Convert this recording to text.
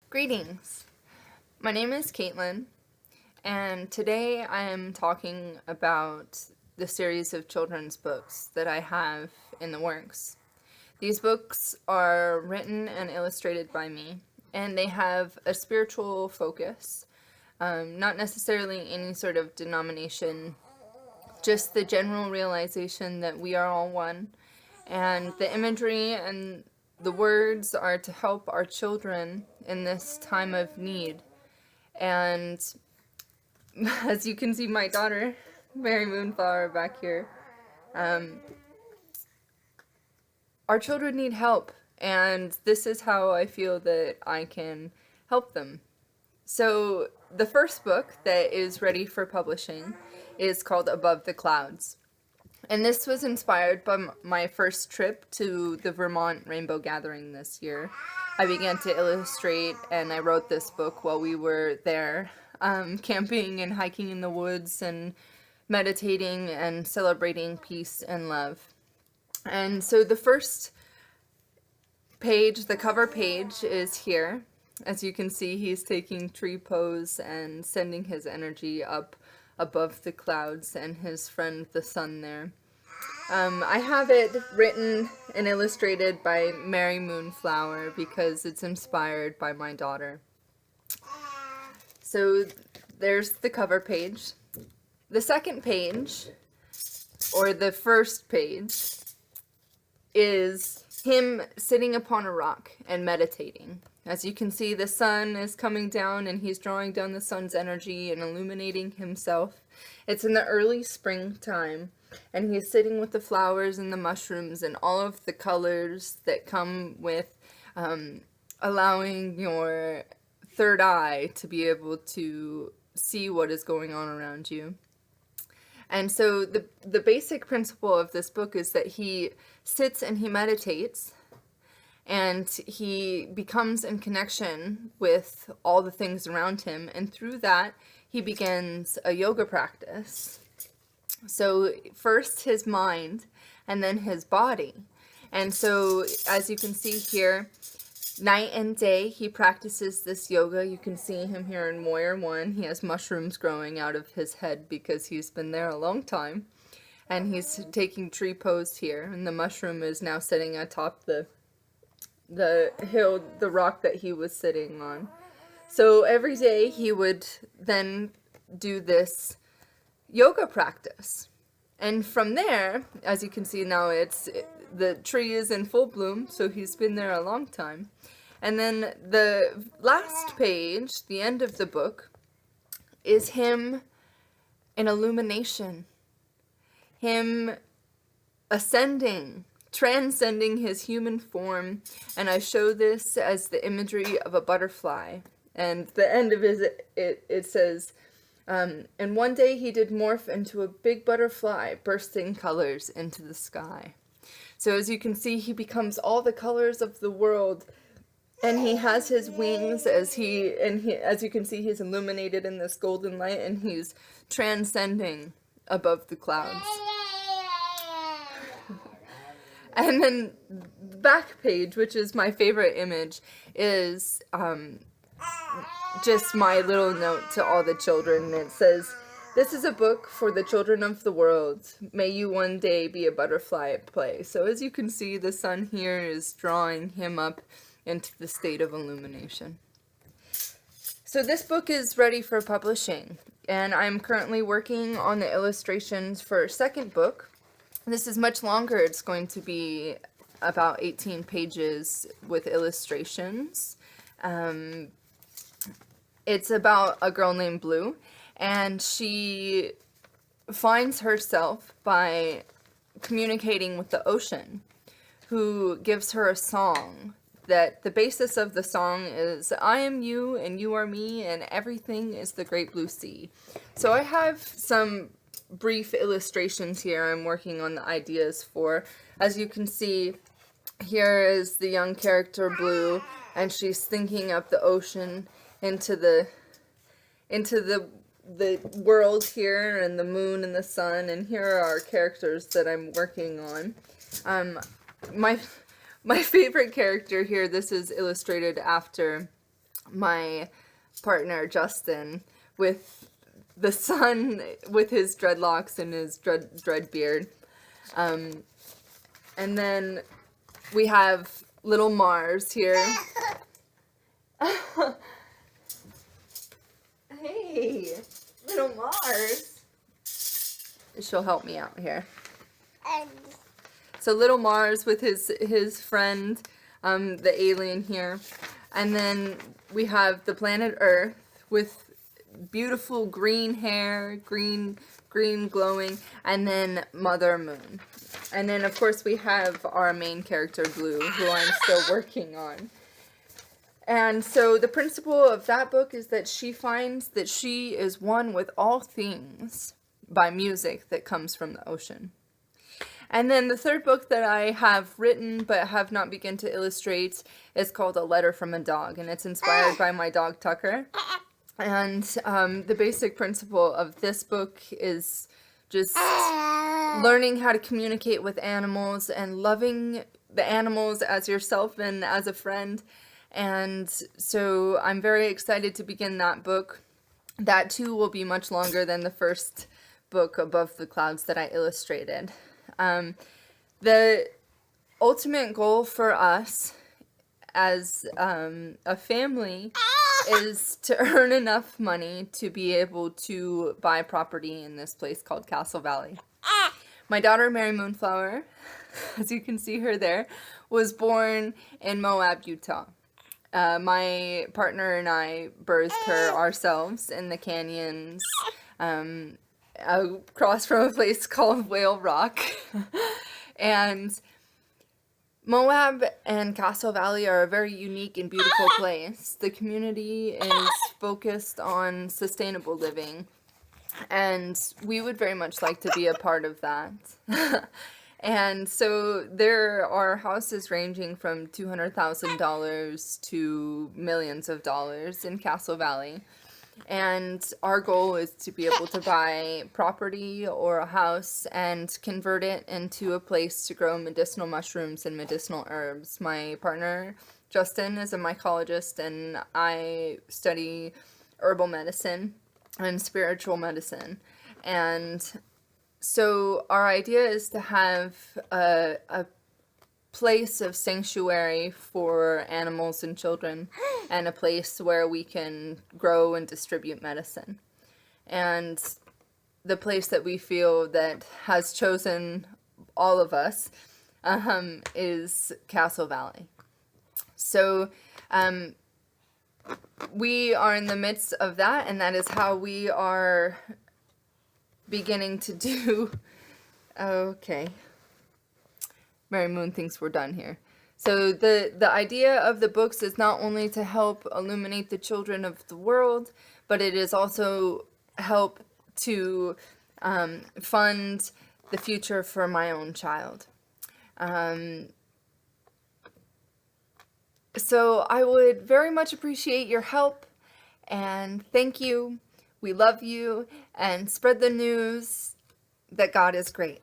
Greetings. My name is Caitlin, and today I am talking about the series of children's books that I have in the works. These books are written and illustrated by me, and they have a spiritual focus, not necessarily any sort of denomination, just the general realization that we are all one, and the imagery and the words are to help our children in this time of need. And as you can see, my daughter, Mary Moonflower, back here, our children need help, and this is how I feel that I can help them. So the first book that is ready for publishing is called Above the Clouds. And this was inspired by my first trip to the Vermont Rainbow Gathering this year. I began to illustrate and I wrote this book while we were there, camping and hiking in the woods and meditating and celebrating peace and love. And so the first page, the cover page, is here. As you can see, he's taking tree pose and sending his energy up above the clouds and his friend the sun there. I have it written and illustrated by Mary Moonflower because it's inspired by my daughter. So there's the cover page. The second page, or the first page, is him sitting upon a rock and meditating. As you can see, the sun is coming down and he's drawing down the sun's energy and illuminating himself. It's in the early springtime, and he's sitting with the flowers and the mushrooms and all of the colors that come with allowing your third eye to be able to see what is going on around you. And so the basic principle of this book is that he sits and he meditates, and he becomes in connection with all the things around him, and through that he begins a yoga practice. So first his mind and then his body. And so as you can see here, night and day he practices this yoga. You can see him here in Warrior 1. He has mushrooms growing out of his head because he's been there a long time. And he's taking tree pose here, and the mushroom is now sitting atop the hill, the rock that he was sitting on. So every day he would then do this yoga practice. And from there, as you can see now, the tree is in full bloom, so he's been there a long time. And then the last page, the end of the book, is him in illumination. Him ascending, transcending his human form, and I show this as the imagery of a butterfly. And the end of it says, and one day he did morph into a big butterfly, bursting colors into the sky. So as you can see, he becomes all the colors of the world, and he has his wings as you can see, he's illuminated in this golden light, and he's transcending above the clouds. And then the back page, which is my favorite image, is just my little note to all the children. It says, "This is a book for the children of the world. May you one day be a butterfly at play." So as you can see, the sun here is drawing him up into the state of illumination. So this book is ready for publishing, and I'm currently working on the illustrations for a second book. This is much longer. It's going to be about 18 pages with illustrations. It's about a girl named Blue, and she finds herself by communicating with the ocean, who gives her a song. That the basis of the song is, "I am you and you are me and everything is the great blue sea." So I have some brief illustrations here I'm working on the ideas for. As you can see, here is the young character Blue, and she's thinking of the ocean into the world here, and the moon and the sun, and here are our characters that I'm working on. My favorite character here, this is illustrated after my partner Justin with the sun with his dreadlocks and his dread beard. And then we have little Mars here. Hey, little Mars. She'll help me out here. So little Mars with his friend, the alien here. And then we have the planet Earth with beautiful green hair, green glowing, and then Mother Moon. And then, of course, we have our main character, Blue, who I'm still working on. And so the principle of that book is that she finds that she is one with all things by music that comes from the ocean. And then the third book that I have written but have not begun to illustrate is called A Letter from a Dog, and it's inspired by my dog Tucker. And the basic principle of this book is just learning how to communicate with animals and loving the animals as yourself and as a friend. And so I'm very excited to begin that book. That too will be much longer than the first book, Above the Clouds, that I illustrated. The ultimate goal for us as a family is to earn enough money to be able to buy property in this place called Castle Valley. My daughter, Mary Moonflower, as you can see her there, was born in Moab, Utah. My partner and I birthed her ourselves in the canyons across from a place called Whale Rock. And Moab and Castle Valley are a very unique and beautiful place. The community is focused on sustainable living, and we would very much like to be a part of that. And so there are houses ranging from $200,000 to millions of dollars in Castle Valley. And our goal is to be able to buy property or a house and convert it into a place to grow medicinal mushrooms and medicinal herbs. My partner, Justin, is a mycologist, and I study herbal medicine and spiritual medicine. And so our idea is to have a place of sanctuary for animals and children, and a place where we can grow and distribute medicine. And the place that we feel that has chosen all of us is Castle Valley. So we are in the midst of that, and that is how we are beginning to do. Okay. Mary Moon thinks we're done here. So the idea of the books is not only to help illuminate the children of the world, but it is also help to fund the future for my own child. So I would very much appreciate your help, and thank you. We love you, and spread the news that God is great.